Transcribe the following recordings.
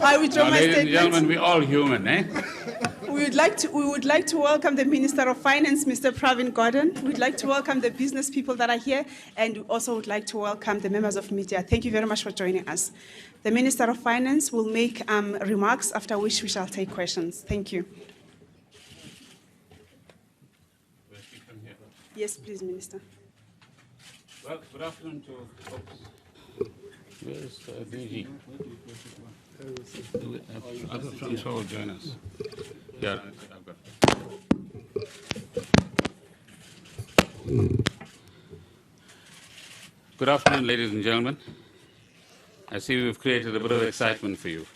I withdraw my Ladies and statement. gentlemen, we're all human, eh? We would like to welcome the Minister of Finance, Mr. Pravin Gordhan. We'd like to welcome the business people that are here, and we also would like to welcome the members of media. Thank you very much for joining us. The Minister of Finance will make remarks, after which we shall take questions. Thank you. Yes, please, Minister. Well, good afternoon to folks. Where's DG? Other transfer will join us. Yeah, I've got it. Good afternoon, ladies and gentlemen. I see we've created a bit of excitement for you.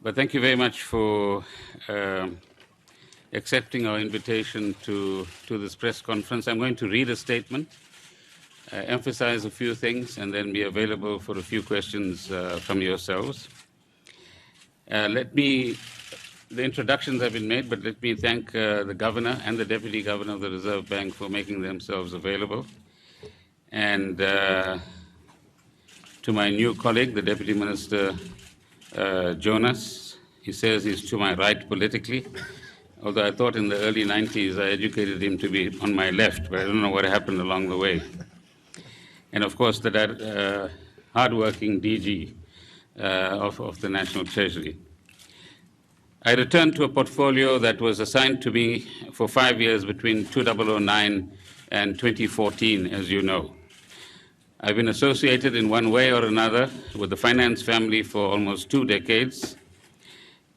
But thank you very much for accepting our invitation to this press conference. I'm going to read a statement, emphasize a few things, and then be available for a few questions from yourselves. The introductions have been made, but let me thank the Governor and the Deputy Governor of the Reserve Bank for making themselves available. And to my new colleague, the Deputy Minister, Jonas, he says he's to my right politically, although I thought in the early 90s I educated him to be on my left, but I don't know what happened along the way. And of course, the hardworking DG of the National Treasury. I returned to a portfolio that was assigned to me for 5 years between 2009 and 2014, as you know. I've been associated in one way or another with the finance family for almost 2 decades,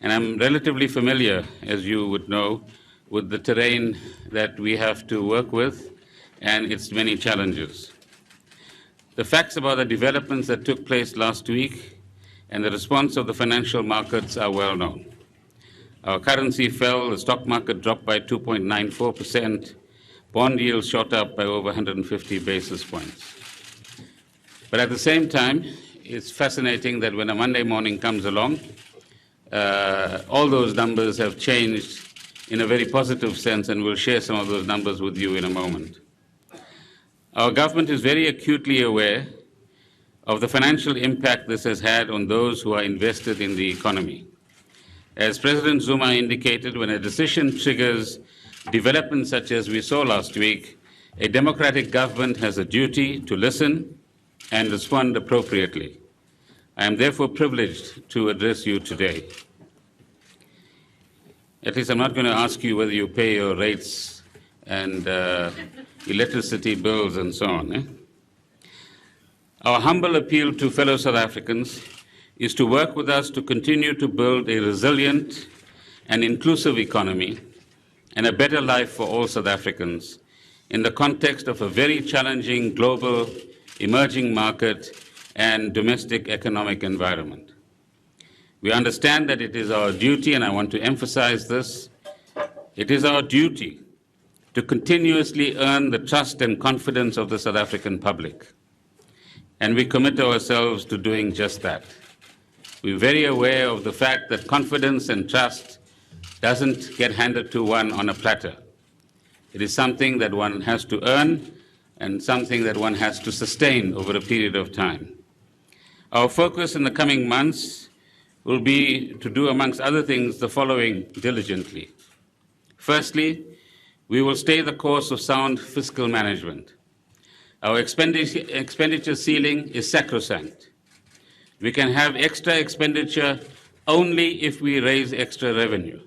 and I'm relatively familiar, as you would know, with the terrain that we have to work with and its many challenges. The facts about the developments that took place last week and the response of the financial markets are well known. Our currency fell, the stock market dropped by 2.94%, bond yields shot up by over 150 basis points. But at the same time, it's fascinating that when a Monday morning comes along, all those numbers have changed in a very positive sense, and we'll share some of those numbers with you in a moment. Our government is very acutely aware of the financial impact this has had on those who are invested in the economy. As President Zuma indicated, when a decision triggers developments such as we saw last week, a democratic government has a duty to listen and respond appropriately. I am therefore privileged to address you today. At least I'm not going to ask you whether you pay your rates and electricity bills and so on. Eh? Our humble appeal to fellow South Africans is to work with us to continue to build a resilient and inclusive economy and a better life for all South Africans in the context of a very challenging global emerging market and domestic economic environment. We understand that it is our duty, and I want to emphasize this, it is our duty to continuously earn the trust and confidence of the South African public. And we commit ourselves to doing just that. We're very aware of the fact that confidence and trust doesn't get handed to one on a platter. It is something that one has to earn and something that one has to sustain over a period of time. Our focus in the coming months will be to do, amongst other things, the following diligently. Firstly, we will stay the course of sound fiscal management. Our expenditure ceiling is sacrosanct. We can have extra expenditure only if we raise extra revenue.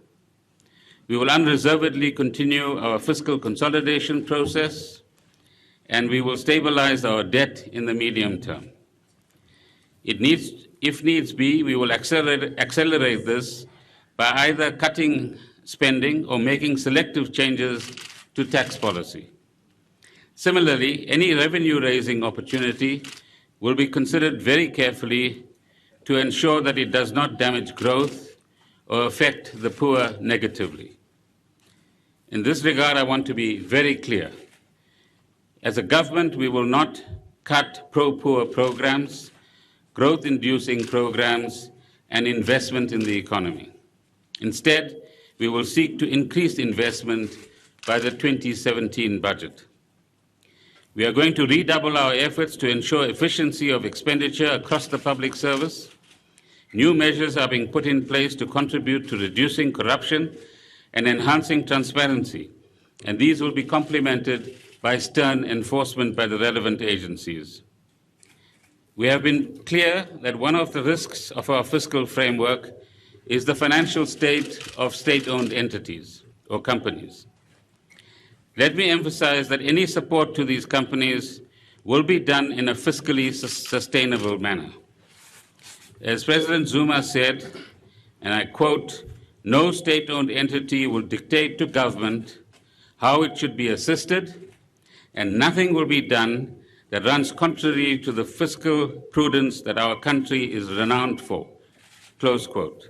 We will unreservedly continue our fiscal consolidation process, and we will stabilize our debt in the medium term. If needs be, we will accelerate this by either cutting spending or making selective changes to tax policy. Similarly, any revenue-raising opportunity will be considered very carefully to ensure that it does not damage growth or affect the poor negatively. In this regard, I want to be very clear. As a government, we will not cut pro-poor programs, growth-inducing programs, and investment in the economy. Instead, we will seek to increase investment by the 2017 budget. We are going to redouble our efforts to ensure efficiency of expenditure across the public service. New measures are being put in place to contribute to reducing corruption and enhancing transparency, and these will be complemented by stern enforcement by the relevant agencies. We have been clear that one of the risks of our fiscal framework is the financial state of state-owned entities or companies. Let me emphasize that any support to these companies will be done in a fiscally sustainable manner. As President Zuma said, and I quote, "No state-owned entity will dictate to government how it should be assisted, and nothing will be done that runs contrary to the fiscal prudence that our country is renowned for." Close quote.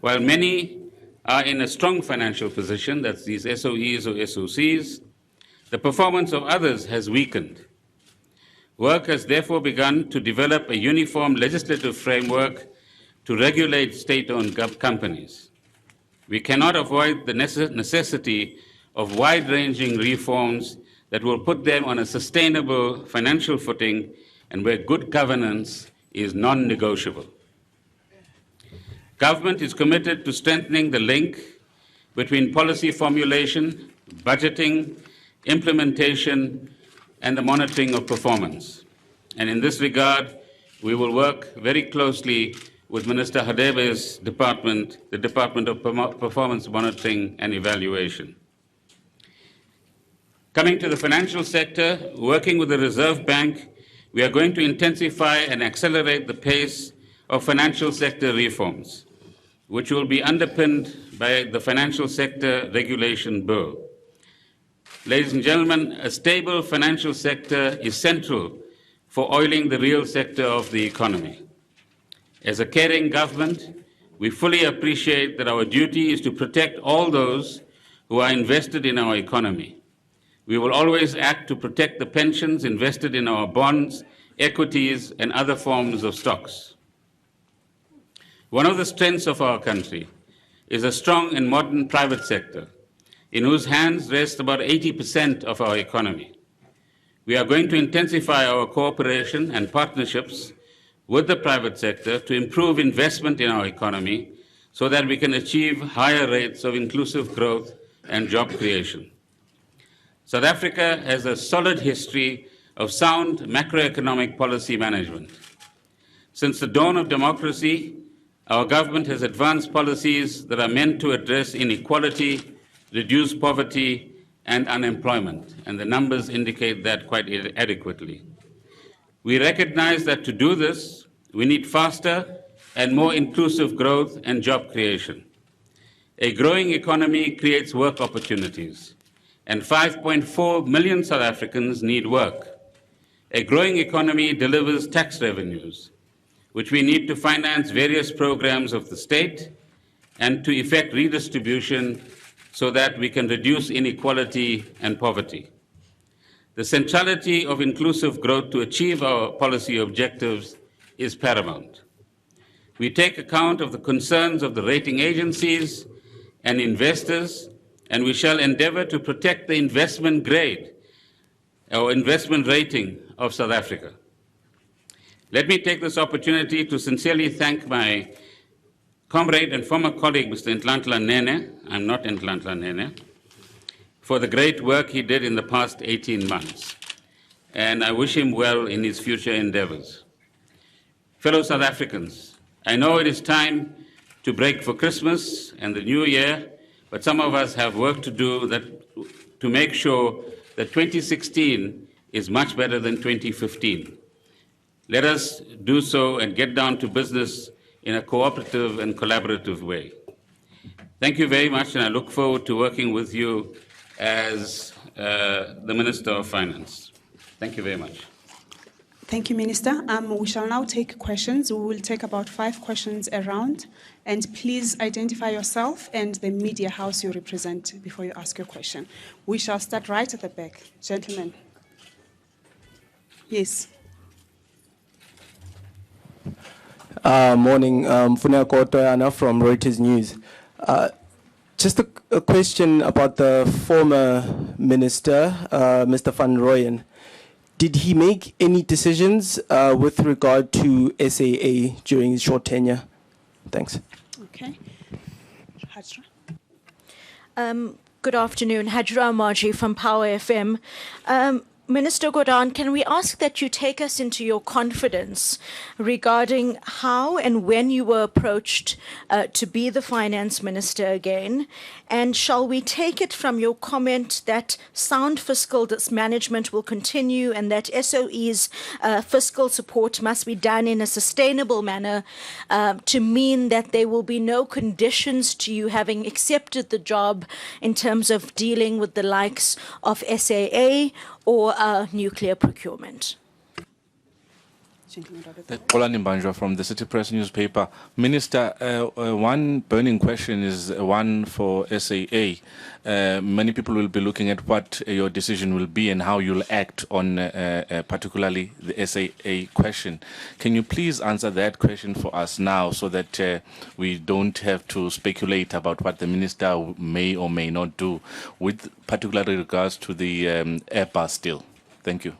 While many are in a strong financial position, that's these SOEs or SOCs, the performance of others has weakened. Work has therefore begun to develop a uniform legislative framework to regulate state-owned companies. We cannot avoid the necessity of wide-ranging reforms that will put them on a sustainable financial footing and where good governance is non-negotiable. Government is committed to strengthening the link between policy formulation, budgeting, implementation, and the monitoring of performance. And in this regard, we will work very closely with Minister Hadebe's department, the Department of Performance Monitoring and Evaluation. Coming to the financial sector, working with the Reserve Bank, we are going to intensify and accelerate the pace of financial sector reforms, which will be underpinned by the Financial Sector Regulation Bill. Ladies and gentlemen, a stable financial sector is central for oiling the real sector of the economy. As a caring government, we fully appreciate that our duty is to protect all those who are invested in our economy. We will always act to protect the pensions invested in our bonds, equities, and other forms of stocks. One of the strengths of our country is a strong and modern private sector, in whose hands rests about 80% of our economy. We are going to intensify our cooperation and partnerships with the private sector to improve investment in our economy so that we can achieve higher rates of inclusive growth and job creation. South Africa has a solid history of sound macroeconomic policy management. Since the dawn of democracy, our government has advanced policies that are meant to address inequality, reduce poverty and unemployment, and the numbers indicate that quite adequately. We recognize that to do this, we need faster and more inclusive growth and job creation. A growing economy creates work opportunities, and 5.4 million South Africans need work. A growing economy delivers tax revenues, which we need to finance various programs of the state and to effect redistribution so that we can reduce inequality and poverty. The centrality of inclusive growth to achieve our policy objectives is paramount. We take account of the concerns of the rating agencies and investors, and we shall endeavor to protect the investment grade or investment rating of South Africa. Let me take this opportunity to sincerely thank my comrade and former colleague, Mr. Nhlanhla Nene, I'm not Nhlanhla Nene, for the great work he did in the past 18 months. And I wish him well in his future endeavors. Fellow South Africans, I know it is time to break for Christmas and the New Year, but some of us have work to do to make sure that 2016 is much better than 2015. Let us do so and get down to business in a cooperative and collaborative way. Thank you very much, and I look forward to working with you as the Minister of Finance. Thank you very much. Thank you, Minister. We shall now take questions. We will take about 5 questions around, and please identify yourself and the media house you represent before you ask your question. We shall start right at the back. Gentlemen. Yes. Morning, Funeka Kotoyana from Reuters News. Just a question about the former minister, Mr. Van Rooyen. did he make any decisions with regard to SAA during his short tenure? Thanks. Okay. Hajra. Good afternoon, Hajra Marji from Power FM. Minister Gordhan, can we ask that you take us into your confidence regarding how and when you were approached to be the finance minister again? And shall we take it from your comment that sound fiscal management will continue and that SOE's fiscal support must be done in a sustainable manner to mean that there will be no conditions to you having accepted the job in terms of dealing with the likes of SAA or nuclear procurement? Kolani Mbanjwa from the City Press newspaper. Minister, one burning question is one for SAA. Many people will be looking at what your decision will be and how you'll act on particularly the SAA question. Can you please answer that question for us now so that we don't have to speculate about what the minister may or may not do with particularly regards to the Airbus deal? Thank you.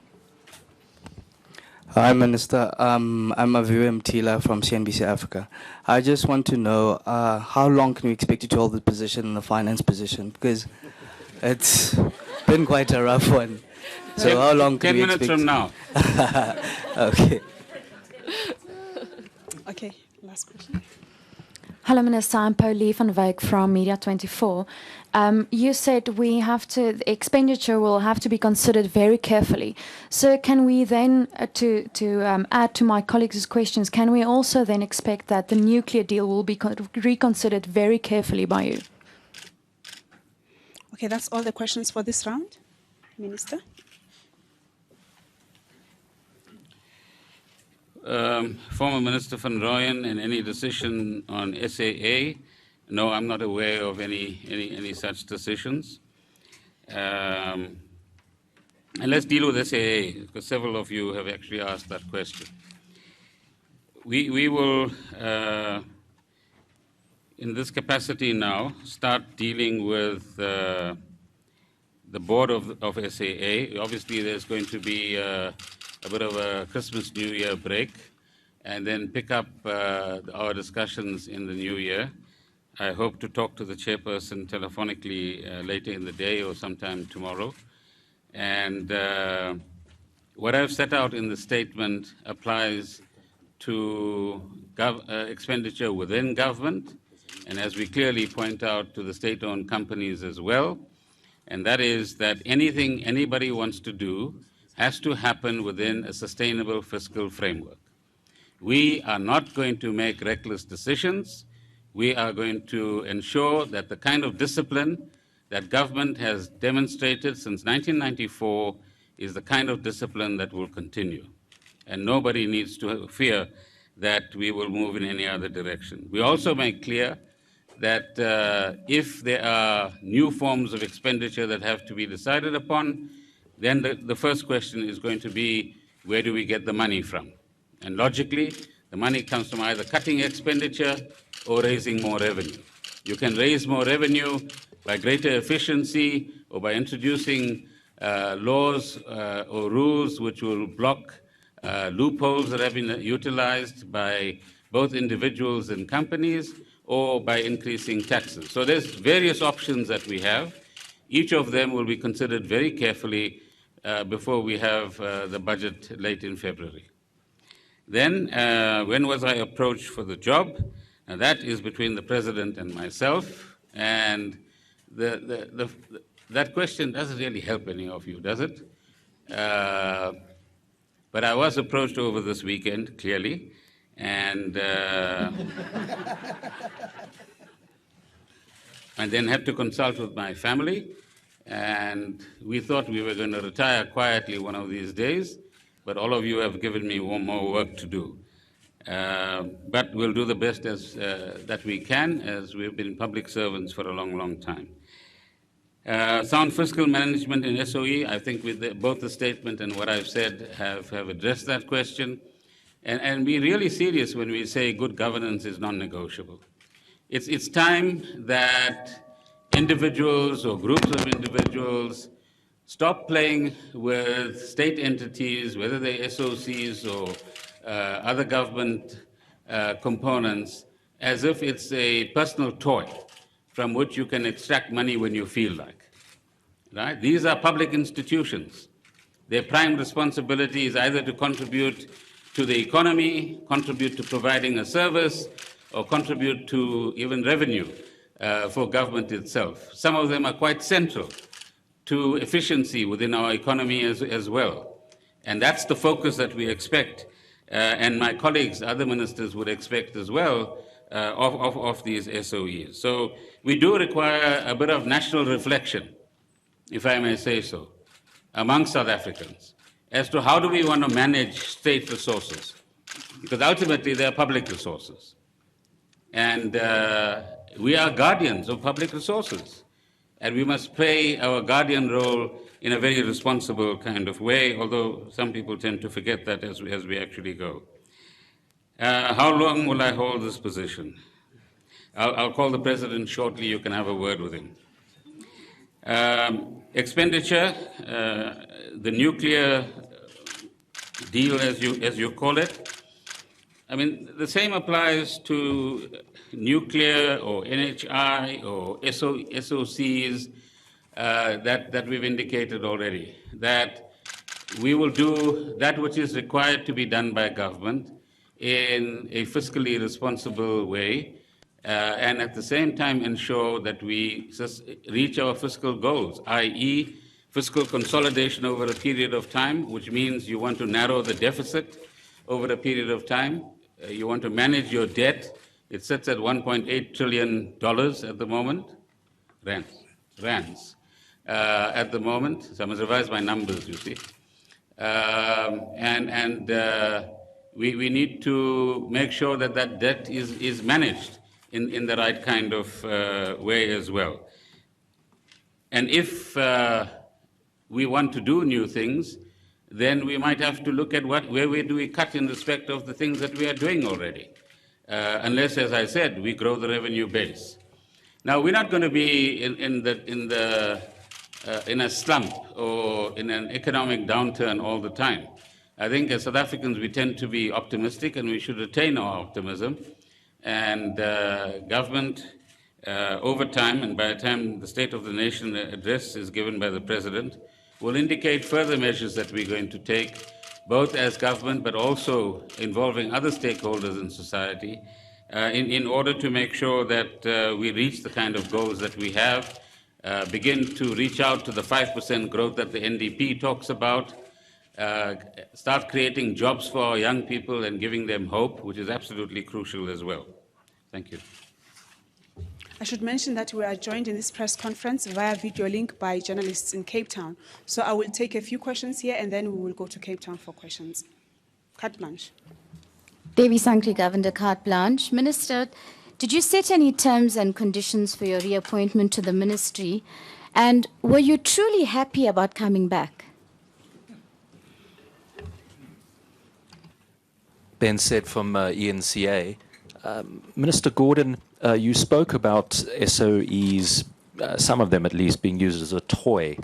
Hi, Minister. I'm Aviu Mtila from CNBC Africa. I just want to know how long can we expect you to hold the position in the finance position? Because it's been quite a rough one. So how long can 10 we minutes expect? from now. Okay. Okay, last question. Hello, Minister. I'm Paulie van Wyk from Media 24. You said the expenditure will have to be considered very carefully. So can we then, to add to my colleagues' questions, can we also then expect that the nuclear deal will be reconsidered very carefully by you? Okay, that's all the questions for this round. Minister? Former Minister van Rooyen, and any decision on SAA, no, I'm not aware of any such decisions. And let's deal with SAA, because several of you have actually asked that question. We will, in this capacity now, start dealing with the board of SAA. Obviously, there's going to be a bit of a Christmas New Year break, and then pick up our discussions in the new year. I hope to talk to the chairperson telephonically later in the day or sometime tomorrow. And what I've set out in the statement applies to expenditure within government, and as we clearly point out, to the state-owned companies as well. And that is that anything anybody wants to do has to happen within a sustainable fiscal framework. We are not going to make reckless decisions. We are going to ensure that the kind of discipline that government has demonstrated since 1994 is the kind of discipline that will continue. And nobody needs to fear that we will move in any other direction. We also make clear that if there are new forms of expenditure that have to be decided upon, then the first question is going to be, where do we get the money from? And logically, the money comes from either cutting expenditure or raising more revenue. You can raise more revenue by greater efficiency or by introducing laws or rules which will block loopholes that have been utilized by both individuals and companies, or by increasing taxes. So there's various options that we have. Each of them will be considered very carefully before we have the budget late in February. Then, when was I approached for the job? Now, that is between the President and myself, and that question doesn't really help any of you, does it? But I was approached over this weekend, clearly, and then had to consult with my family, and we thought we were going to retire quietly one of these days, but all of you have given me more work to do. But we'll do the best that we can, as we've been public servants for a long, long time. Sound fiscal management in SOE, I think with both the statement and what I've said have addressed that question. And we're really serious when we say good governance is non-negotiable. It's time that individuals or groups of individuals Stop playing with state entities, whether they're SOCs or other government components, as if it's a personal toy from which you can extract money when you feel like. Right? These are public institutions. Their prime responsibility is either to contribute to the economy, contribute to providing a service, or contribute to even revenue for government itself. Some of them are quite central to efficiency within our economy as well. And that's the focus that we expect, and my colleagues, other ministers, would expect as well of these SOEs. So we do require a bit of national reflection, if I may say so, among South Africans, as to how do we want to manage state resources, because ultimately they are public resources. And we are guardians of public resources, and we must play our guardian role in a very responsible kind of way, although some people tend to forget that as we actually go. How long will I hold this position? I'll call the President shortly. You can have a word with him. Expenditure, the nuclear deal, as you call it. I mean, the same applies to nuclear or NHI or SOCs that we've indicated already, that we will do that which is required to be done by government in a fiscally responsible way, and at the same time ensure that we reach our fiscal goals, i.e. fiscal consolidation over a period of time, which means you want to narrow the deficit over a period of time. You want to manage your debt. It sits at $1.8 trillion at the moment, rands at the moment. So I must revise my numbers, you see. We need to make sure that that debt is managed in the right kind of way as well. And if we want to do new things, then we might have to look at where do we cut in respect of the things that we are doing already, unless, as I said, we grow the revenue base. Now, we're not going to be in a slump or in an economic downturn all the time. I think as South Africans, we tend to be optimistic, and we should retain our optimism. And government, over time, and by the time the State of the Nation address is given by the President, will indicate further measures that we're going to take, both as government but also involving other stakeholders in society, in order to make sure that we reach the kind of goals that we have, begin to reach out to the 5% growth that the NDP talks about, start creating jobs for our young people and giving them hope, which is absolutely crucial as well. Thank you. I should mention that we are joined in this press conference via video link by journalists in Cape Town. So I will take a few questions here, and then we will go to Cape Town for questions. Carte blanche. Devi Sankri, Governor, carte blanche. Minister, did you set any terms and conditions for your reappointment to the ministry? And were you truly happy about coming back? Ben said from eNCA. Minister Gordhan, you spoke about SOEs, some of them at least, being used as a toy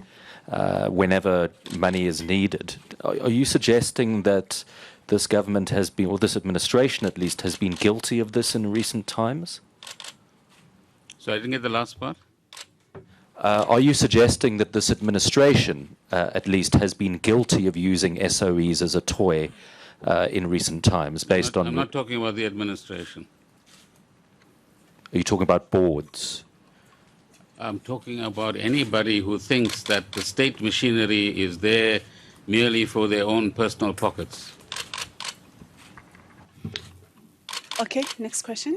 whenever money is needed. Are you suggesting that this government has been, or this administration at least, has been guilty of this in recent times? So I didn't get the last part. Are you suggesting that this administration, at least, has been guilty of using SOEs as a toy in recent times, based on... I'm not talking about the administration. Are you talking about boards? I'm talking about anybody who thinks that the state machinery is there merely for their own personal pockets. Okay, next question.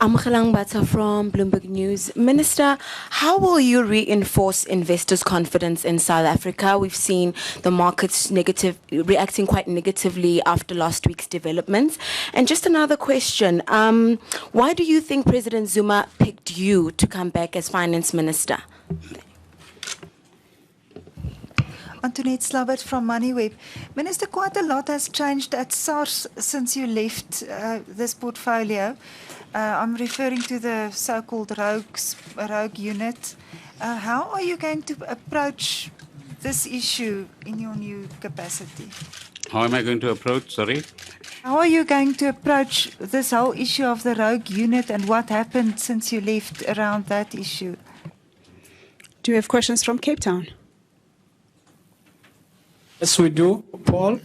I'm Khalang Bata from Bloomberg News. Minister, how will you reinforce investors' confidence in South Africa? We've seen the markets reacting quite negatively after last week's developments. And just another question, why do you think President Zuma picked you to come back as Finance Minister? Antoinette Slabbert from MoneyWeb. Minister, quite a lot has changed at SARS since you left this portfolio. I'm referring to the so-called rogue unit. How are you going to approach this issue in your new capacity? How am I going to approach, sorry? How are you going to approach this whole issue of the rogue unit and what happened since you left around that issue? Do you have questions from Cape Town? Yes, we do. Paul?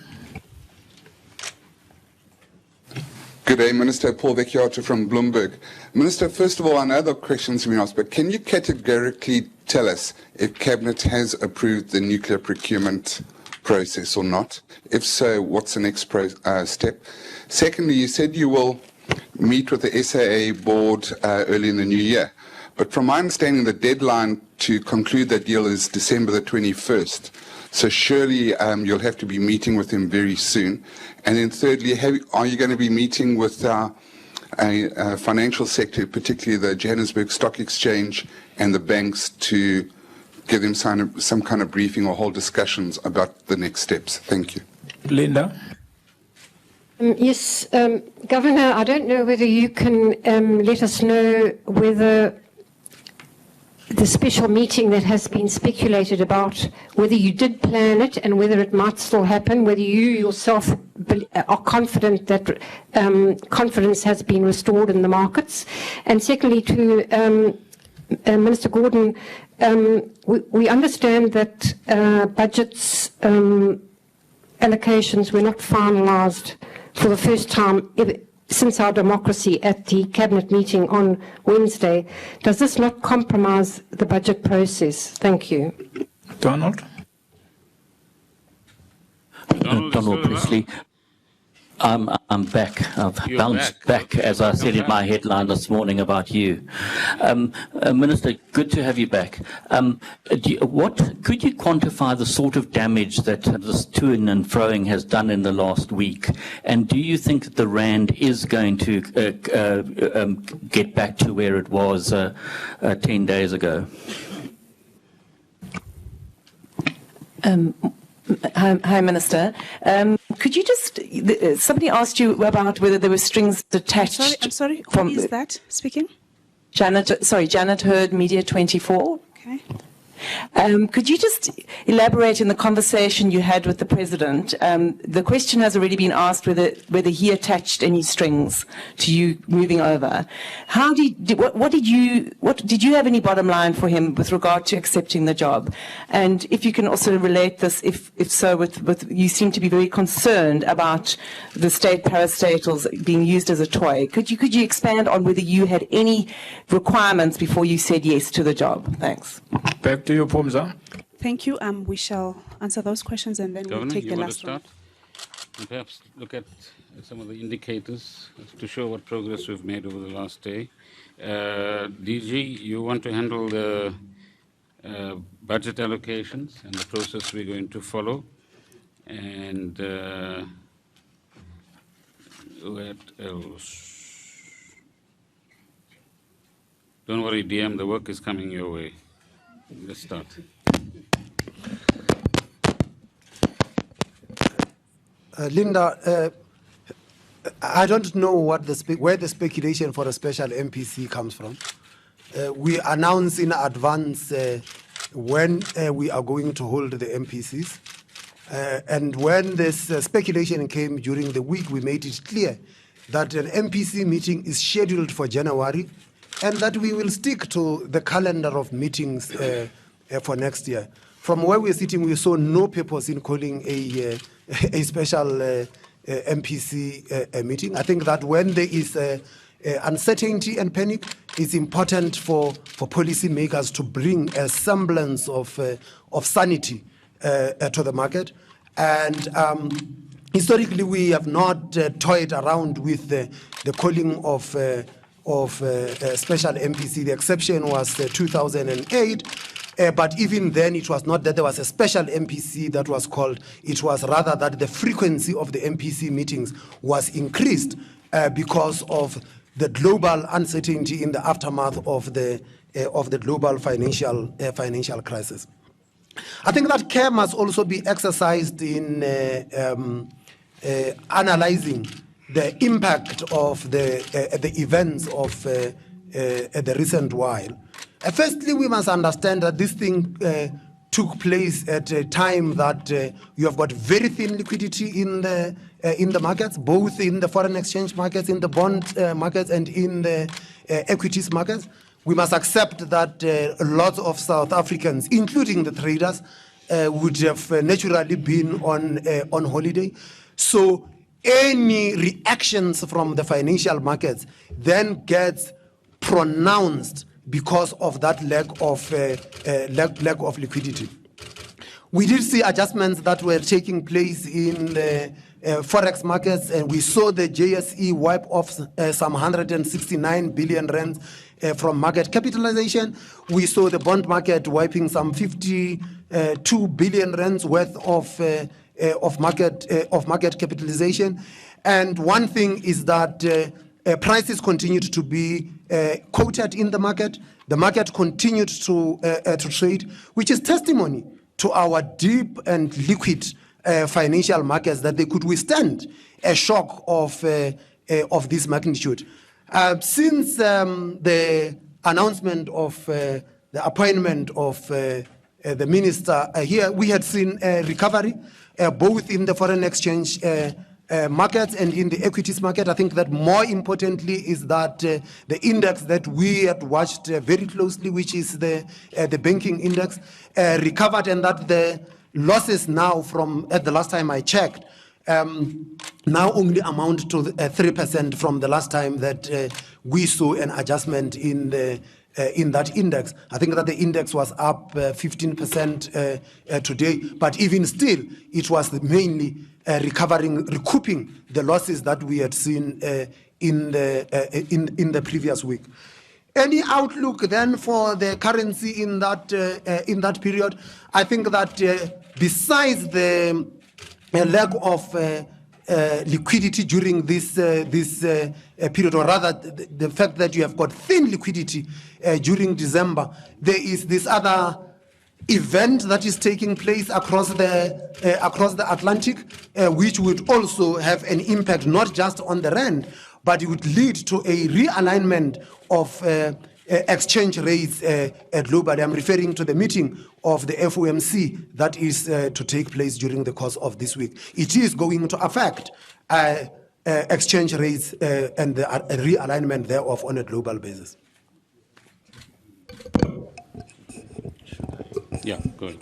Good day, Minister. Paul Vecchiato from Bloomberg. Minister, first of all, I know the questions have been asked, but can you categorically tell us if Cabinet has approved the nuclear procurement process or not? If so, what's the next step? Secondly, you said you will meet with the SAA board early in the new year. But from my understanding, the deadline to conclude that deal is December the 21st. So surely you'll have to be meeting with him very soon. And then thirdly, are you going to be meeting with a financial sector, particularly the Johannesburg Stock Exchange and the banks, to give them some kind of briefing or hold discussions about the next steps? Thank you. Linda? Yes, Governor, I don't know whether you can let us know whether the special meeting that has been speculated about, whether you did plan it and whether it might still happen, whether you yourself are confident that confidence has been restored in the markets. And secondly, to Minister Gordhan, we understand that budgets allocations were not finalised for the first time since our democracy at the Cabinet meeting on Wednesday. Does this not compromise the budget process? Thank you. Donald? Donald Presley. I'm back. I've bounced back, as I said in my headline this morning about you. Minister, good to have you back. Could you quantify the sort of damage that this to-ing and froing has done in the last week? And do you think that the rand is going to get back to where it was 10 days ago? Hi, Minister. Could you just, somebody asked you about whether there were strings attached. I'm sorry, who is that speaking? Janet Hurd, Media 24. Okay. Could you just elaborate in the conversation you had with the President? The question has already been asked whether he attached any strings to you moving over. What did you have any bottom line for him with regard to accepting the job? And if you can also relate this, if so, with you seem to be very concerned about the state parastatals being used as a toy. Could you expand on whether you had any requirements before you said yes to the job? Thanks. Back to you, Pomza. Thank you. We shall answer those questions and then Governor, we'll take the you want last to one. start? And perhaps look at some of the indicators to show what progress we've made over the last day. DG, you want to handle the budget allocations and the process we're going to follow. And what else? Don't worry, DM, the work is coming your way. Let's start. Linda, I don't know what where the speculation for a special MPC comes from. We announce in advance when we are going to hold the MPCs. And when this speculation came during the week, we made it clear that an MPC meeting is scheduled for January and that we will stick to the calendar of meetings for next year. From where we're sitting, we saw no purpose in calling a special MPC meeting. I think that when there is uncertainty and panic, it's important for policymakers to bring a semblance of sanity to the market. And historically, we have not toyed around with the calling of special MPC. The exception was 2008. But even then, it was not that there was a special MPC that was called. It was rather that the frequency of the MPC meetings was increased because of the global uncertainty in the aftermath of the global financial crisis. I think that care must also be exercised in analyzing the impact of the events of the recent while. Firstly, we must understand that this thing took place at a time that you have got very thin liquidity in the markets, both in the foreign exchange markets, in the bond markets, and in the equities markets. We must accept that lots of South Africans, including the traders, would have naturally been on holiday. So any reactions from the financial markets then gets pronounced because of that lack of liquidity. We did see adjustments that were taking place in the forex markets, and we saw the JSE wipe off some 169 billion rand from market capitalization. We saw the bond market wiping some 52 billion rands worth of market capitalization. And one thing is that prices continued to be quoted in the market. The market continued to trade, which is testimony to our deep and liquid financial markets, that they could withstand a shock of this magnitude. Since the announcement of the appointment of the minister here, we had seen a recovery both in the foreign exchange markets and in the equities market. I think that more importantly is that the index that we had watched very closely, which is the banking index, recovered, and that the losses now from, at the last time I checked, now only amount to 3% from the last time that we saw an adjustment in that index. I think that the index was up 15% today, but even still, it was mainly recouping the losses that we had seen in the previous week. Any outlook then for the currency in that period? I think that besides the lack of liquidity during this period, or rather the fact that you have got thin liquidity during December, there is this other event that is taking place across the Atlantic, which would also have an impact not just on the rand, but it would lead to a realignment of exchange rates globally. I'm referring to the meeting of the FOMC that is to take place during the course of this week. It is going to affect exchange rates and the realignment thereof on a global basis. Yeah, go ahead.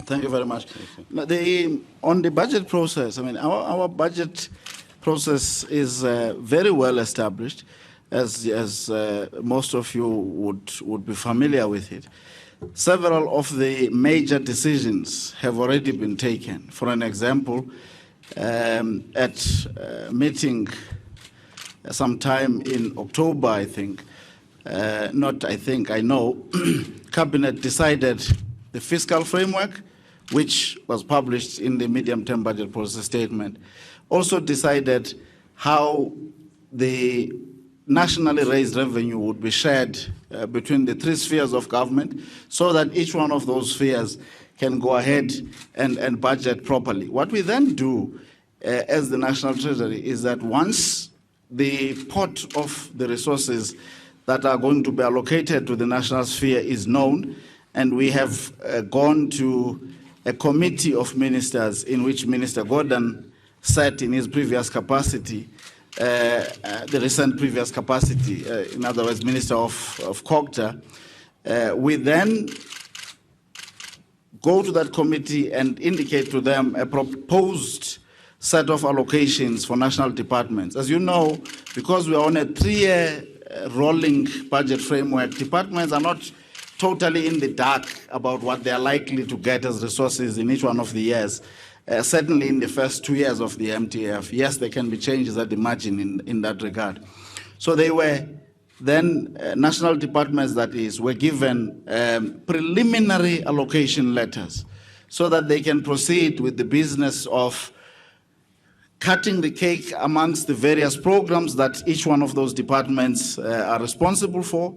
Thank you very much. On the budget process, I mean, our budget process is very well established, as most of you would be familiar with it. Several of the major decisions have already been taken. For an example, at a meeting sometime in October, I think, I know, Cabinet decided the fiscal framework, which was published in the medium-term budget process statement, also decided how the nationally raised revenue would be shared between the three spheres of government, so that each one of those spheres can go ahead and budget properly. What we then do as the National Treasury is that once the pot of the resources that are going to be allocated to the national sphere is known, and we have gone to a committee of ministers in which Minister Gordhan sat in his previous capacity, the recent previous capacity, in other words, Minister of COGTA, we then go to that committee and indicate to them a proposed set of allocations for national departments. As you know, because we are on a 3-year rolling budget framework, departments are not totally in the dark about what they are likely to get as resources in each one of the years. Certainly in the first 2 years of the MTF. Yes, there can be changes at the margin in that regard. So they were then, national departments, that is, were given preliminary allocation letters so that they can proceed with the business of cutting the cake amongst the various programs that each one of those departments are responsible for.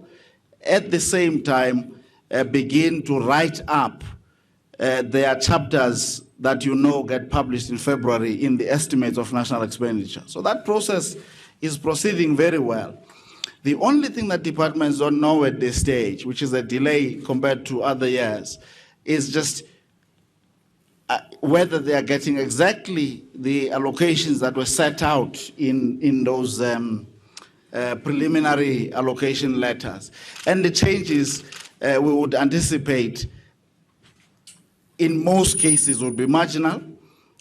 At the same time, begin to write up their chapters that you know get published in February in the estimates of national expenditure. So that process is proceeding very well. The only thing that departments don't know at this stage, which is a delay compared to other years, is just whether they are getting exactly the allocations that were set out in those preliminary allocation letters. And the changes we would anticipate in most cases would be marginal.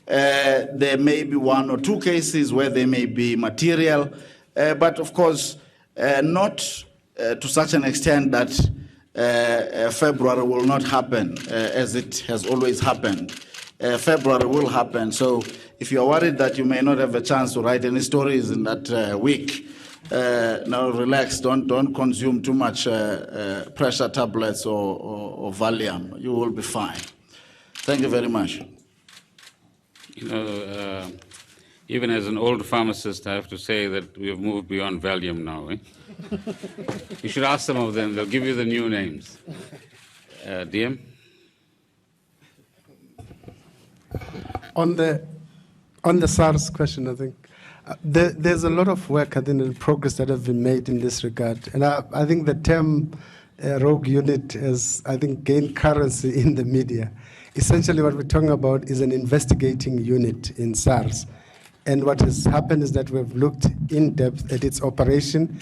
There may be one or two cases where they may be material, but of course not to such an extent that February will not happen as it has always happened. February will happen. So if you're worried that you may not have a chance to write any stories in that week, now relax, don't consume too much pressure tablets or Valium. You will be fine. Thank you very much. You know, even as an old pharmacist, I have to say that we have moved beyond Valium now. You should ask some of them, they'll give you the new names. DM? On the SARS question, I think there's a lot of work, I think, and progress that have been made in this regard. And I think the term rogue unit has, I think, gained currency in the media. Essentially, what we're talking about is an investigating unit in SARS. And what has happened is that we've looked in depth at its operation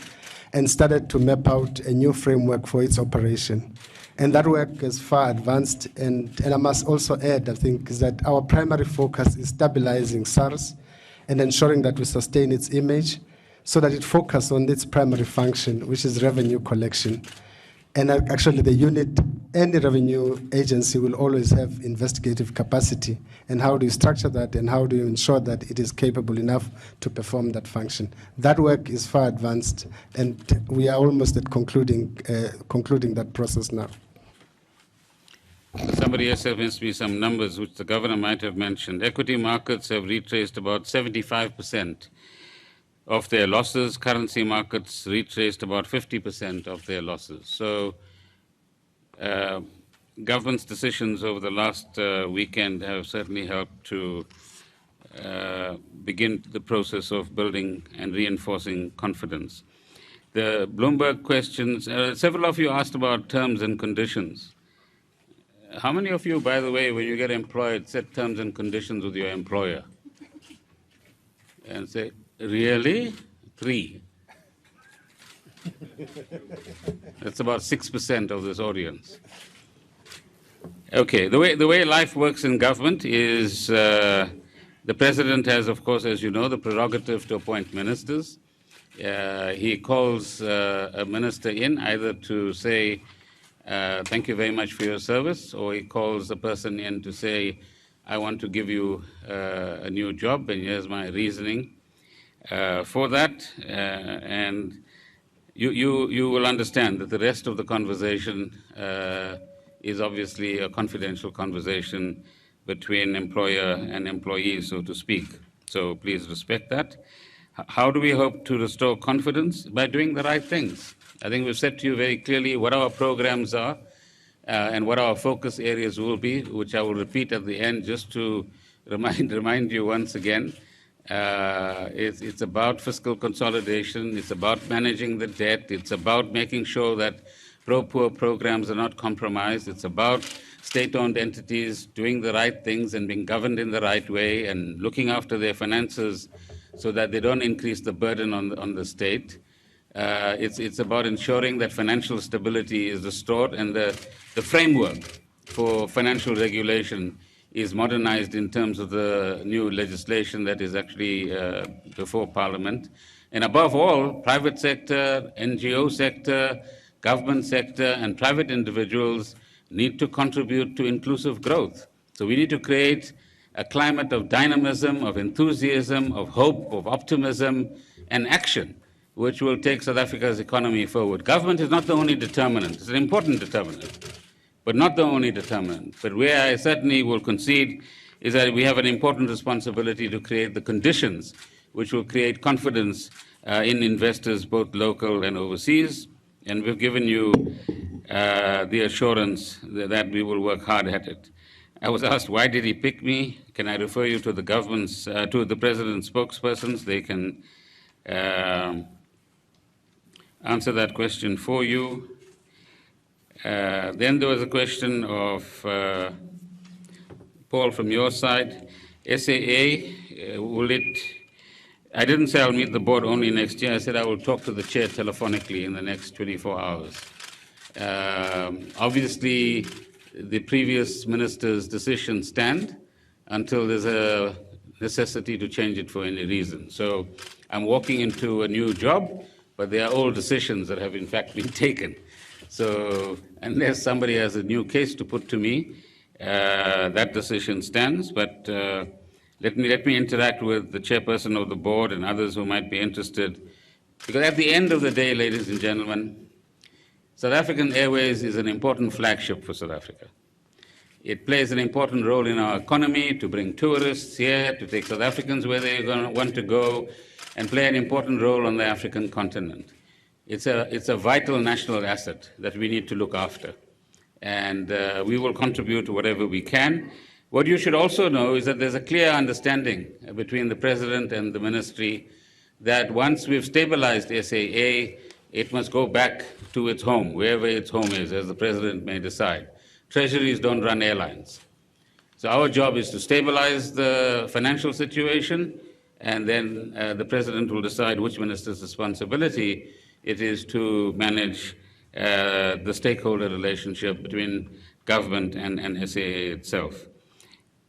and started to map out a new framework for its operation. And that work is far advanced. And I must also add, I think, is that our primary focus is stabilizing SARS and ensuring that we sustain its image so that it focuses on its primary function, which is revenue collection. And actually, the unit, any revenue agency will always have investigative capacity. And how do you structure that, and how do you ensure that it is capable enough to perform that function? That work is far advanced, and we are almost at concluding that process now. Somebody else has mentioned me some numbers which the governor might have mentioned. Equity markets have retraced about 75% of their losses. Currency markets retraced about 50% of their losses. So government's decisions over the last weekend have certainly helped to begin the process of building and reinforcing confidence. The Bloomberg questions, several of you asked about terms and conditions. How many of you, by the way, when you get employed, set terms and conditions with your employer? And say, really? 3. That's about 6% of this audience. Okay, the way life works in government is the president has, of course, as you know, the prerogative to appoint ministers. He calls a minister in either to say, thank you very much for your service, or he calls a person in to say, I want to give you a new job, and here's my reasoning for that. And you will understand that the rest of the conversation is obviously a confidential conversation between employer and employee, so to speak. So please respect that. How do we hope to restore confidence? By doing the right things. I think we've said to you very clearly what our programs are and what our focus areas will be, which I will repeat at the end just to remind you once again. It's about fiscal consolidation, it's about managing the debt, it's about making sure that pro-poor programs are not compromised, it's about state-owned entities doing the right things and being governed in the right way and looking after their finances so that they don't increase the burden on the state. It's about ensuring that financial stability is restored and the framework for financial regulation is modernized in terms of the new legislation that is actually before Parliament. And above all, private sector, NGO sector, government sector, and private individuals need to contribute to inclusive growth. So we need to create a climate of dynamism, of enthusiasm, of hope, of optimism, and action, which will take South Africa's economy forward. Government is not the only determinant. It's an important determinant, but not the only determinant. But where I certainly will concede is that we have an important responsibility to create the conditions which will create confidence in investors, both local and overseas. And we've given you the assurance that we will work hard at it. I was asked, why did he pick me? Can I refer you to the government's, to the president's spokespersons? They can answer that question for you. Then there was a question of Paul from your side. SAA, will it? I didn't say I'll meet the board only next year. I said I will talk to the chair telephonically in the next 24 hours. Obviously, the previous minister's decisions stand until there's a necessity to change it for any reason. So I'm walking into a new job, but they are old decisions that have in fact been taken. So unless somebody has a new case to put to me, that decision stands. But let me interact with the chairperson of the board and others who might be interested. Because at the end of the day, ladies and gentlemen, South African Airways is an important flagship for South Africa. It plays an important role in our economy to bring tourists here, to take South Africans where they want to go, and play an important role on the African continent. It's a vital national asset that we need to look after. And we will contribute to whatever we can. What you should also know is that there's a clear understanding between the President and the Ministry that once we've stabilized SAA, it must go back to its home, wherever its home is, as the President may decide. Treasuries don't run airlines. So our job is to stabilize the financial situation, and then the President will decide which minister's responsibility it is to manage the stakeholder relationship between government and SAA itself.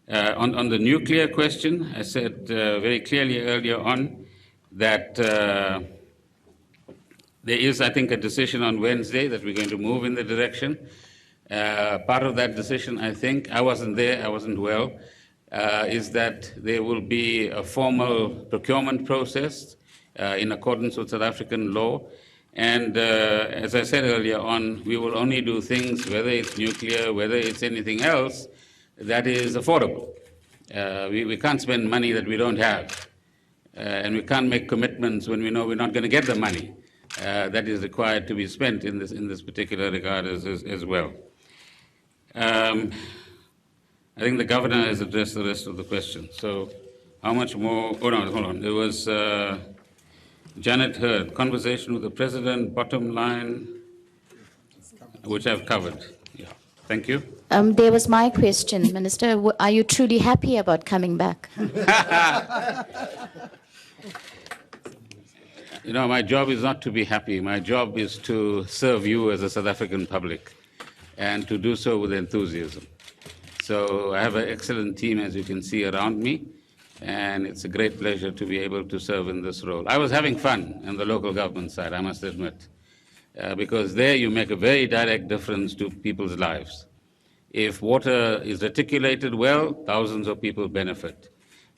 On the nuclear question, I said very clearly earlier on that there is, I think, a decision on Wednesday that we're going to move in the direction. Part of that decision, I think, I wasn't there, I wasn't well, is that there will be a formal procurement process in accordance with South African law. And as I said earlier on, we will only do things, whether it's nuclear, whether it's anything else, that is affordable. We can't spend money that we don't have. And we can't make commitments when we know we're not going to get the money that is required to be spent in this particular regard as well. I think the governor has addressed the rest of the questions. So how much more? Oh, no, hold on. There was Janet Hurd, conversation with the President, bottom line, which I've covered. Yeah. Thank you. There was my question, Minister. Are you truly happy about coming back? You know, my job is not to be happy. My job is to serve you as a South African public and to do so with enthusiasm. So I have an excellent team, as you can see around me, and it's a great pleasure to be able to serve in this role. I was having fun on the local government side, I must admit, because there you make a very direct difference to people's lives. If water is reticulated well, thousands of people benefit.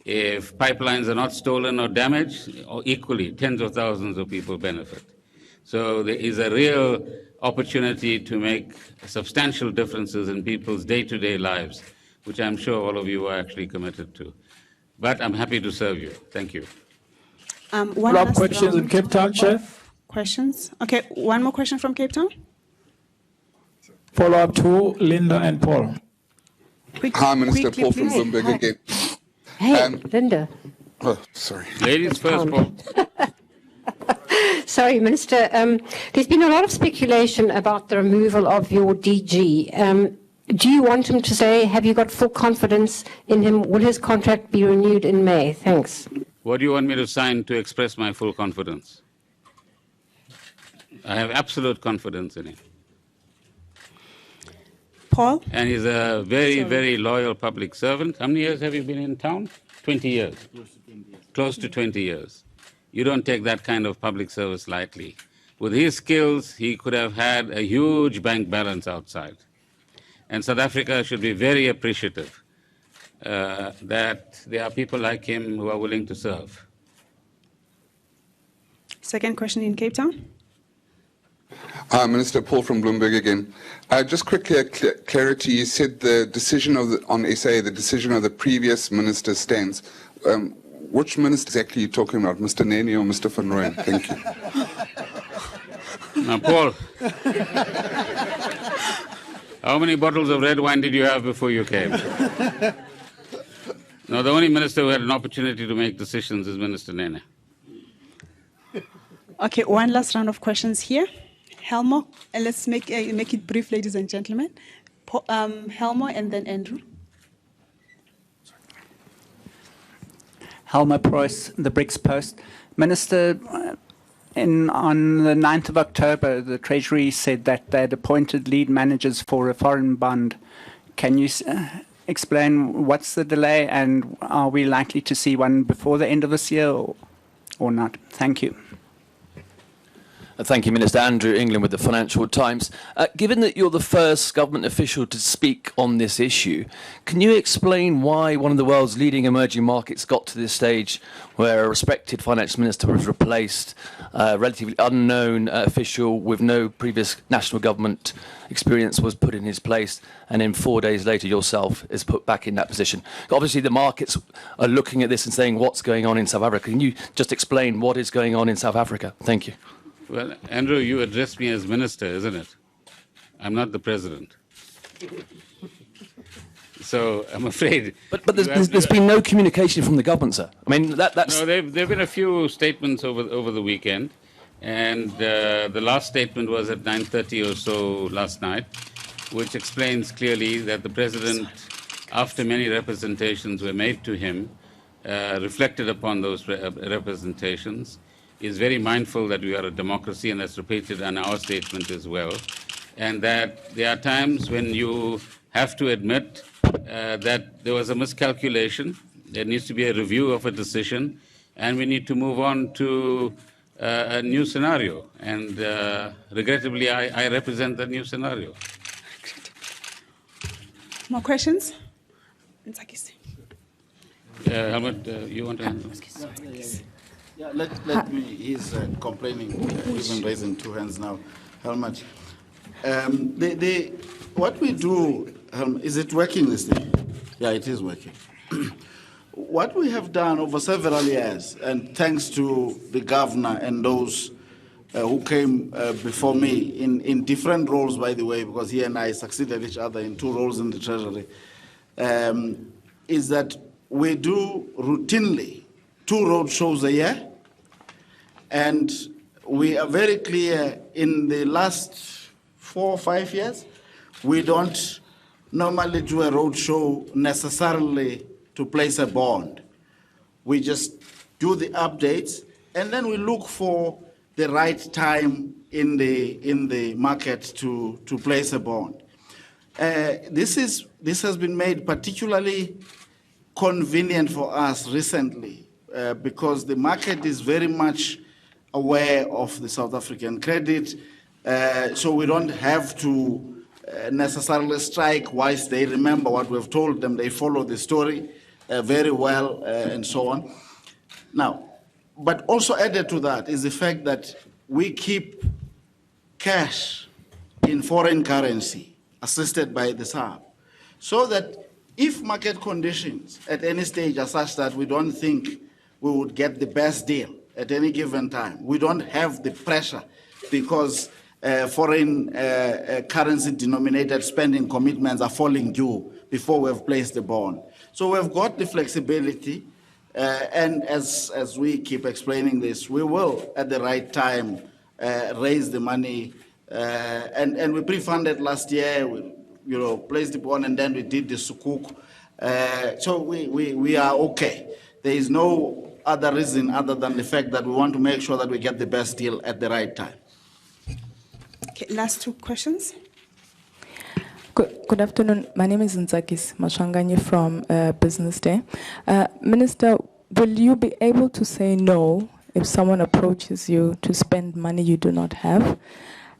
If pipelines are not stolen or damaged, or equally, tens of thousands of people benefit. So there is a real opportunity to make substantial differences in people's day-to-day lives, which I'm sure all of you are actually committed to. But I'm happy to serve you. Thank you. One last questions in Cape Town, Chair? Questions? Okay, one more question from Cape Town. Follow up to Linda and Paul. Hi, Minister. Paul from please. Bloomberg Hi. again. Hey, Linda. Oh, sorry. Ladies first, Paul. Sorry, Minister. There's been a lot of speculation about the removal of your DG. Do you want him to stay? Have you got full confidence in him? Will his contract be renewed in May? Thanks. What do you want me to sign to express my full confidence? I have absolute confidence in him. Paul? And he's a very, very loyal public servant. How many years have you been in town? 20 years. Close to 20 years. You don't take that kind of public service lightly. With his skills, he could have had a huge bank balance outside. And South Africa should be very appreciative that there are people like him who are willing to serve. Second question in Cape Town. Minister, Paul from Bloomberg again. Just quickly, clarity, you said the decision on SA, the decision of the previous minister stands. Which minister exactly are you talking about, Mr. Nene or Mr. Van Rooyen? Thank you. Now, Paul, how many bottles of red wine did you have before you came? No, the only minister who had an opportunity to make decisions is Minister Nene. Okay, one last round of questions here. Helmo, and let's make it brief, ladies and gentlemen. Helmo and then Andrew. Helmer Preuss, the BRICS Post. Minister, on the 9th of October, the Treasury said that they had appointed lead managers for a foreign bond. Can you explain what's the delay, and are we likely to see one before the end of this year or not? Thank you. Thank you, Minister. Andrew England with the Financial Times. Given that you're the first government official to speak on this issue, can you explain why one of the world's leading emerging markets got to this stage where a respected finance minister was replaced, a relatively unknown official with no previous national government experience was put in his place, and then 4 days later yourself is put back in that position? Obviously the markets are looking at this and saying, what's going on in South Africa? Can you just explain what is going on in South Africa? Thank you. Well, Andrew, you addressed me as minister, isn't it? I'm not the president. So I'm afraid. But there's been no communication from the government, sir. I mean, that's. No, there've been a few statements over the weekend, and the last statement was at 9:30 or so last night, which explains clearly that the president, after many representations were made to him, reflected upon those representations, is very mindful that we are a democracy, and that's repeated in our statement as well, and that there are times when you have to admit that there was a miscalculation, there needs to be a review of a decision, and we need to move on to a new scenario. And regrettably, I represent that new scenario. More questions? Helmut, you want to answer? Yeah, let me, he's complaining, even raising two hands now. Helmut, what we do, is it working this thing? Yeah, it is working. What we have done over several years, and thanks to the governor and those who came before me in different roles, by the way, because he and I succeeded each other in 2 roles in the Treasury, is that we do routinely 2 road shows a year, and we are very clear in the last 4 or 5 years, we don't normally do a road show necessarily to place a bond. We just do the updates, and then we look for the right time in the market to place a bond. This has been made particularly convenient for us recently because the market is very much aware of the South African credit, so we don't have to necessarily strike whilst they remember what we've told them. They follow the story very well and so on. Now, but also added to that is the fact that we keep cash in foreign currency assisted by the SARS, so that if market conditions at any stage are such that we don't think we would get the best deal at any given time, we don't have the pressure because foreign currency denominated spending commitments are falling due before we've placed the bond. So we've got the flexibility, and as we keep explaining this, we will at the right time raise the money, and we pre-funded last year, we placed the bond, and then we did the sukuk. So we are okay. There is no other reason other than the fact that we want to make sure that we get the best deal at the right time. Okay, last 2 questions. Good afternoon. My name is Nzakis Mashanganyi from Business Day. Minister, will you be able to say no if someone approaches you to spend money you do not have?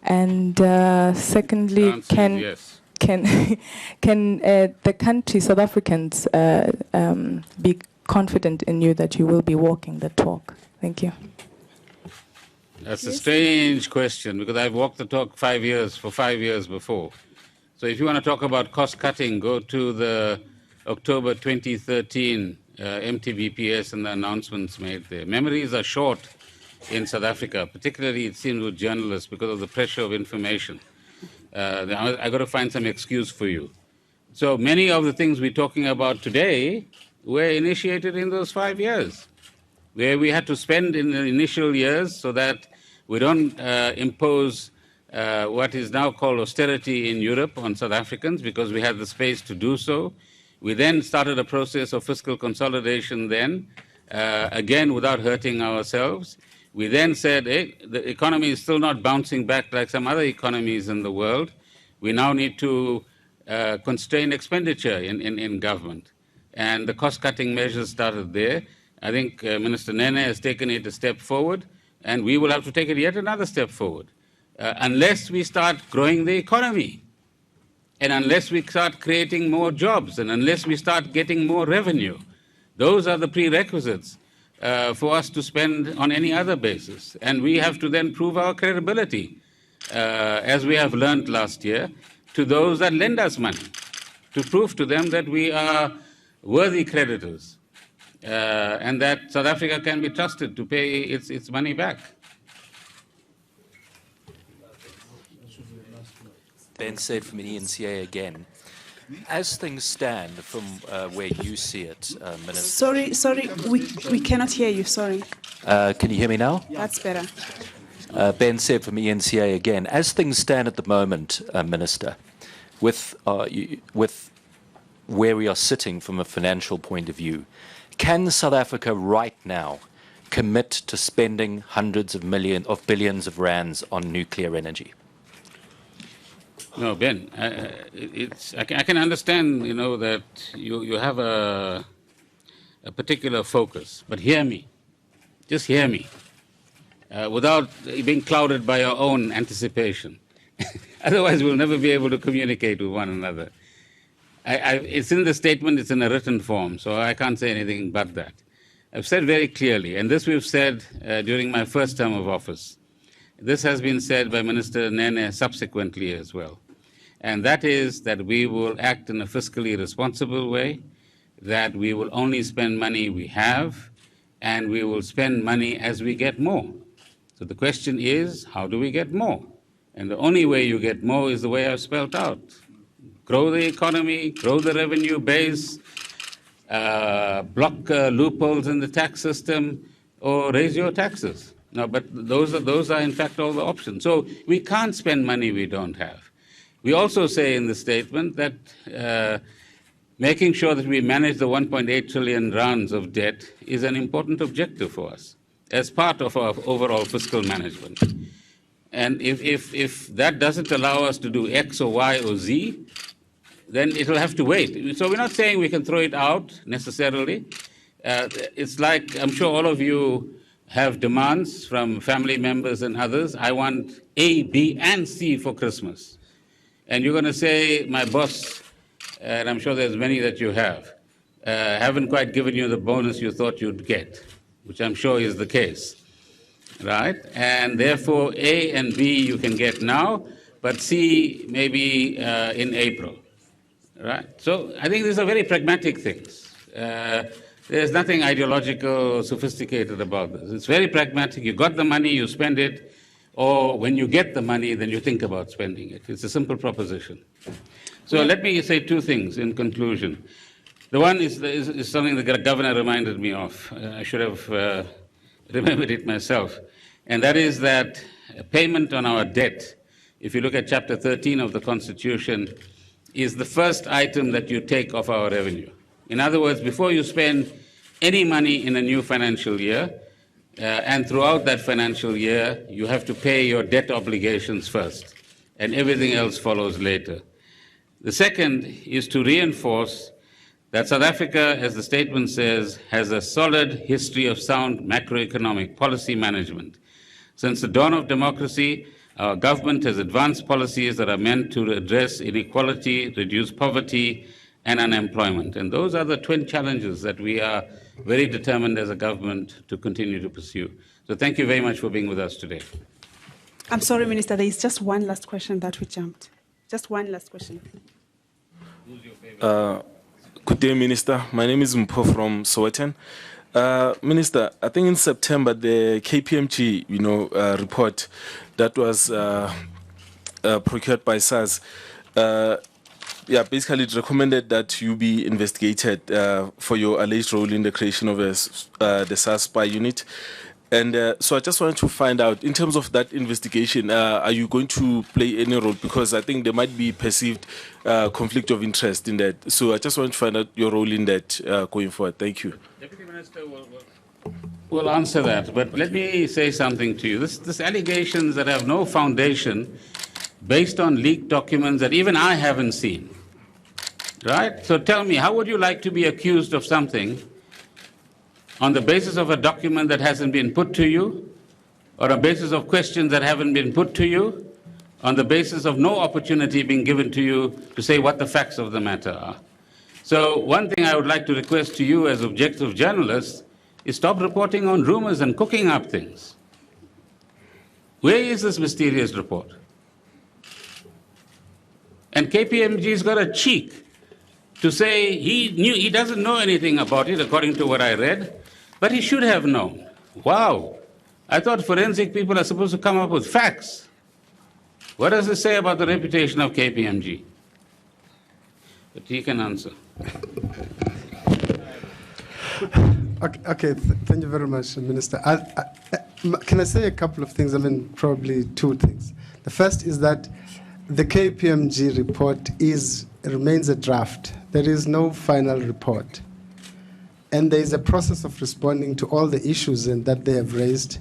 And secondly, can the country, South Africans, be confident in you that you will be walking the talk? Thank you. That's a strange question, because I've walked the talk 5 years, for 5 years before. So if you want to talk about cost cutting, go to the October 2013 MTBPS and the announcements made there. Memories are short in South Africa, particularly it seems with journalists because of the pressure of information. I got to find some excuse for you. So many of the things we're talking about today were initiated in those 5 years, where we had to spend in the initial years so that we don't impose what is now called austerity in Europe on South Africans because we had the space to do so. We then started a process of fiscal consolidation then, again without hurting ourselves. We then said, hey, the economy is still not bouncing back like some other economies in the world. We now need to constrain expenditure in government. And the cost-cutting measures started there. I think Minister Nene has taken it a step forward, and we will have to take it yet another step forward. Unless we start growing the economy, and unless we start creating more jobs, and unless we start getting more revenue, those are the prerequisites for us to spend on any other basis. And we have to then prove our credibility, as we have learned last year, to those that lend us money, to prove to them that we are worthy creditors, and that South Africa can be trusted to pay its money back. Ben said from the eNCA again. As things stand from where you see it, Minister. Sorry, we cannot hear you, sorry. Can you hear me now? That's better. Ben said from the eNCA again. As things stand at the moment, Minister, with where we are sitting from a financial point of view, can South Africa right now commit to spending hundreds of billions of rands on nuclear energy? No, Ben, I can understand, that you have a particular focus, but hear me, just hear me, without being clouded by your own anticipation. Otherwise, we'll never be able to communicate with one another. It's in the statement, it's in a written form, so I can't say anything but that. I've said very clearly, and this we've said during my first term of office. This has been said by Minister Nene subsequently as well. And that is that we will act in a fiscally responsible way, that we will only spend money we have, and we will spend money as we get more. So the question is, how do we get more? And the only way you get more is the way I've spelled out. Grow the economy, grow the revenue base, block loopholes in the tax system, or raise your taxes. No, but those are in fact all the options. So we can't spend money we don't have. We also say in the statement that making sure that we manage the 1.8 trillion rands of debt is an important objective for us as part of our overall fiscal management. And if that doesn't allow us to do X or Y or Z, then it'll have to wait. So we're not saying we can throw it out necessarily. It's like, I'm sure all of you have demands from family members and others. I want A, B, and C for Christmas. And you're going to say, my boss, and I'm sure there's many that you have, haven't quite given you the bonus you thought you'd get, which I'm sure is the case, right? And therefore, A and B you can get now, but C maybe in April, right? So I think these are very pragmatic things. There's nothing ideological or sophisticated about this. It's very pragmatic. You got the money, you spend it, or when you get the money, then you think about spending it. It's a simple proposition. So let me say two things in conclusion. The one is something the governor reminded me of. I should have remembered it myself. And that is that payment on our debt, if you look at Chapter 13 of the Constitution, is the first item that you take off our revenue. In other words, before you spend any money in a new financial year, and throughout that financial year, you have to pay your debt obligations first, and everything else follows later. The second is to reinforce that South Africa, as the statement says, has a solid history of sound macroeconomic policy management. Since the dawn of democracy, our government has advanced policies that are meant to address inequality, reduce poverty, and unemployment. And those are the twin challenges that we are very determined as a government to continue to pursue. So thank you very much for being with us today. I'm sorry, Minister, there is just one last question that we jumped. Just one last question. Good day, Minister. My name is Mpho from Sowetan. Minister, I think in September, the KPMG, report that was procured by SARS, basically it recommended that you be investigated for your alleged role in the creation of the SARS spy unit. And so I just wanted to find out, in terms of that investigation, are you going to play any role? Because I think there might be perceived conflict of interest in that. So I just want to find out your role in that going forward. Thank you. Deputy Minister will answer that, but let me say something to you. This allegations that have no foundation based on leaked documents that even I haven't seen, right? So tell me, how would you like to be accused of something on the basis of a document that hasn't been put to you, or a basis of questions that haven't been put to you, on the basis of no opportunity being given to you to say what the facts of the matter are? So one thing I would like to request to you as objective journalists is stop reporting on rumors and cooking up things. Where is this mysterious report? And KPMG's got a cheek to say he doesn't know anything about it, according to what I read, but he should have known. Wow. I thought forensic people are supposed to come up with facts. What does this say about the reputation of KPMG? But he can answer. Okay, thank you very much, Minister. Can I say a couple of things? I mean, probably two things. The first is that the KPMG report remains a draft. There is no final report. And there is a process of responding to all the issues that they have raised,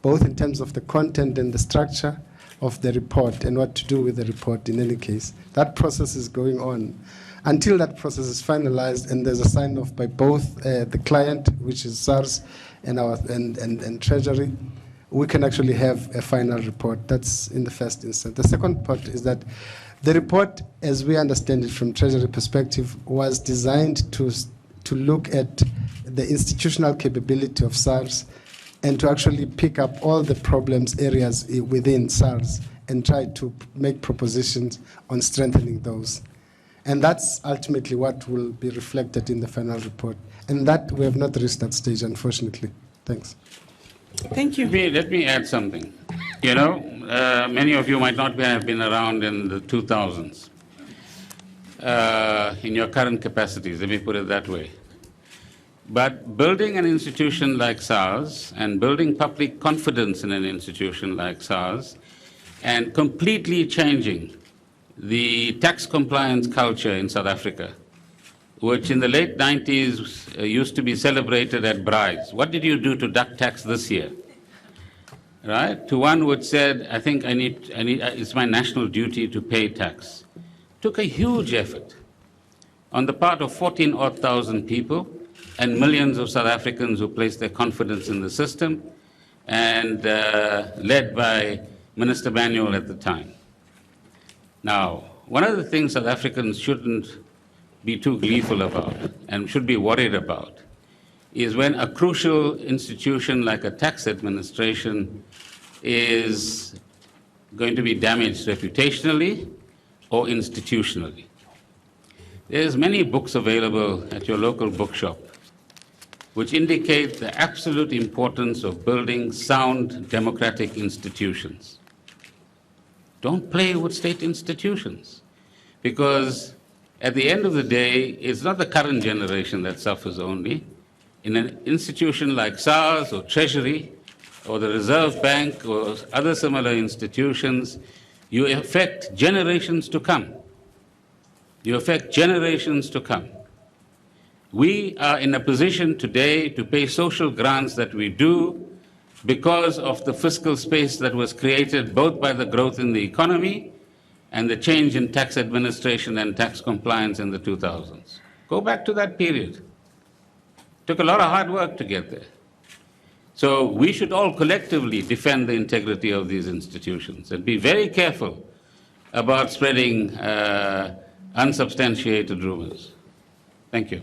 both in terms of the content and the structure of the report and what to do with the report in any case. That process is going on. Until that process is finalized and there's a sign-off by both the client, which is SARS, and Treasury, we can actually have a final report. That's in the first instance. The second part is that the report, as we understand it from Treasury perspective, was designed to look at the institutional capability of SARS and to actually pick up all the problems areas within SARS and try to make propositions on strengthening those. And that's ultimately what will be reflected in the final report. And that we have not reached that stage, unfortunately. Thanks. Thank you. Let me add something. You know, many of you might not have been around in the 2000s in your current capacities, let me put it that way. But building an institution like SARS and building public confidence in an institution like SARS and completely changing the tax compliance culture in South Africa, which in the late 90s used to be celebrated at Braai's. What did you do to duck tax this year? Right? To one who said, I think it's my national duty to pay tax. Took a huge effort on the part of 14,000 people and millions of South Africans who placed their confidence in the system, and led by Minister Manuel at the time. Now, one of the things South Africans shouldn't be too gleeful about and should be worried about is when a crucial institution like a tax administration is going to be damaged reputationally or institutionally. There's many books available at your local bookshop which indicate the absolute importance of building sound democratic institutions. Don't play with state institutions, because at the end of the day, it's not the current generation that suffers only. In an institution like SARS or Treasury or the Reserve Bank or other similar institutions, you affect generations to come. You affect generations to come. We are in a position today to pay social grants that we do because of the fiscal space that was created both by the growth in the economy and the change in tax administration and tax compliance in the 2000s. Go back to that period. Took a lot of hard work to get there. So we should all collectively defend the integrity of these institutions and be very careful about spreading unsubstantiated rumors. Thank you.